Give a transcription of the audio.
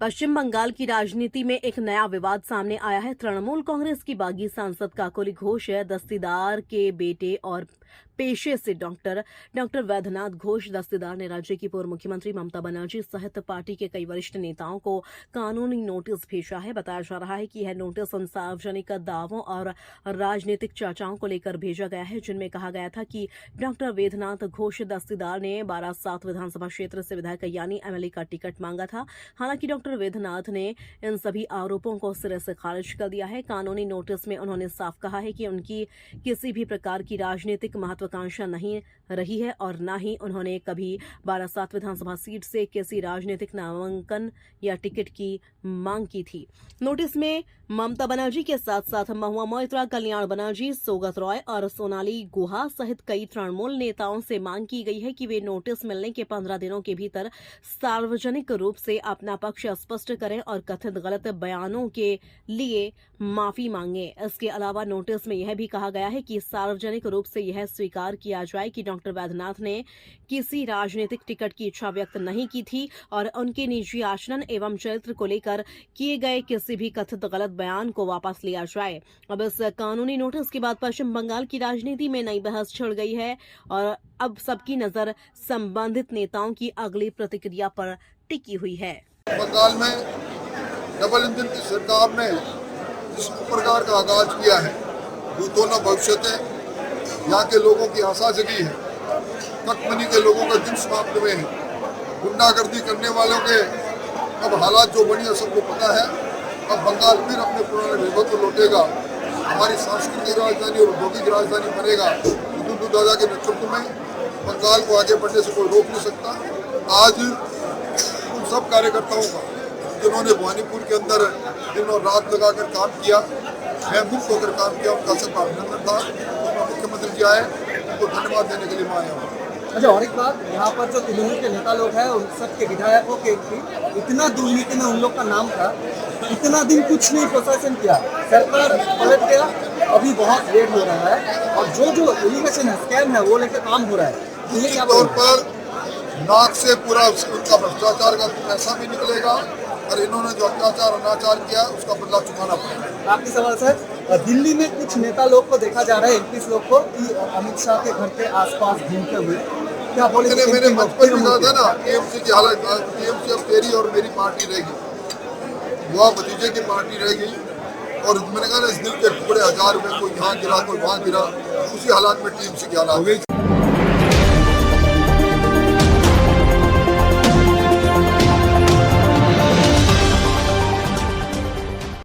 पश्चिम बंगाल की राजनीति में एक नया विवाद सामने आया है। तृणमूल कांग्रेस की बागी सांसद काकोली घोष दस्तीदार के बेटे और पेशे से डॉक्टर वैद्यनाथ घोष दस्तीदार ने राज्य की पूर्व मुख्यमंत्री ममता बनर्जी सहित पार्टी के कई वरिष्ठ नेताओं को कानूनी नोटिस भेजा है। बताया जा रहा है कि यह नोटिस उन सार्वजनिक दावों और राजनीतिक चर्चाओं को लेकर भेजा गया है जिनमें कहा गया था कि डॉक्टर वैद्यनाथ घोष दस्तीदार ने 12/7 विधानसभा क्षेत्र से विधायक यानी एमएलए का टिकट मांगा था। हालांकि डॉक्टर वैद्यनाथ ने इन सभी आरोपों को सिरे से खारिज कर दिया है। कानूनी नोटिस में उन्होंने साफ कहा है कि उनकी किसी भी प्रकार की राजनीतिक महत्वाकांक्षा नहीं रही है और न ही उन्होंने कभी 12/7 विधानसभा सीट से किसी राजनीतिक नामांकन या टिकट की मांग की थी। नोटिस में ममता बनर्जी के साथ साथ महुआ मोइत्रा, कल्याण बनर्जी, सौगत रॉय और सोनाली गुहा सहित कई तृणमूल नेताओं से मांग की गई है कि वे नोटिस मिलने के 15 दिनों के भीतर सार्वजनिक रूप से अपना पक्ष स्पष्ट करें और कथित गलत बयानों के लिए माफी मांगे। इसके अलावा नोटिस में यह भी कहा गया है कि सार्वजनिक रूप से यह स्वीकार किया जाए कि डॉक्टर वैद्यनाथ ने किसी राजनीतिक टिकट की इच्छा व्यक्त नहीं की थी और उनके निजी आचरण एवं चरित्र को लेकर किए गए किसी भी कथित गलत बयान को वापस लिया जाए। अब इस कानूनी नोटिस के बाद पश्चिम बंगाल की राजनीति में नई बहस छिड़ गई है और अब सबकी नजर संबंधित नेताओं की अगली प्रतिक्रिया पर टिकी हुई है। बंगाल में डबल इंजन की सरकार ने जिस प्रकार का आगाज किया है, भूतो न भविष्यते, यहाँ के लोगों की आशा जगी है, कटमनी के लोगों का दिन समाप्त हुए हैं, गुंडागर्दी करने वालों के अब हालात जो बनी है सबको पता है। अब बंगाल फिर अपने पुराने वैभव को लौटेगा, हमारी सांस्कृतिक राजधानी और औद्योगिक राजधानी बनेगा। दुद्दू दादा के नेतृत्व में बंगाल को आगे बढ़ने से कोई रोक नहीं सकता। आज उन सब कार्यकर्ताओं का जिन्होंने भवानीपुर के अंदर दिन और रात लगाकर काम किया, मुक्त होकर काम किया, उनका सबका अभिनंदन था। तो मुख्यमंत्री जी आए, उनको धन्यवाद देने के लिए मैं आया हूँ। अच्छा, और एक बात, यहाँ पर जो तृणमूल के नेता लोग हैं उन सब के विधायकों के इतना दुर्नीति में उन लोग का नाम था, इतना दिन कुछ नहीं प्रशासन किया, सरकार पलट गया, अभी बहुत लेट हो रहा है और जो एलिगेशन है, स्कैम है, वो लेकर काम हो रहा है। तो ये क्या तौर पर नाक से पूरा उनका भ्रष्टाचार का पैसा भी निकलेगा और इन्होंने जो अत्याचार अनाचार किया उसका बदला चुकाना पड़ेगा। आपकी सवाल सर, दिल्ली में कुछ नेता लोग को देखा जा रहा है, एमपी लोग को, कि अमित शाह के घर के आसपास घूमते हुए, क्या बोले? मैंने बचपन में कहा था ना, टीएमसी की हालत, टीएमसी अब तेरी और मेरी पार्टी रहेगी, वो भतीजे की पार्टी रहेगी। और मैंने कहा ना, इस दिल के टुकड़े 1000 रुपए, कोई यहाँ गिरा कोई वहाँ गिरा, उसी हालात में टीएमसी की हालात।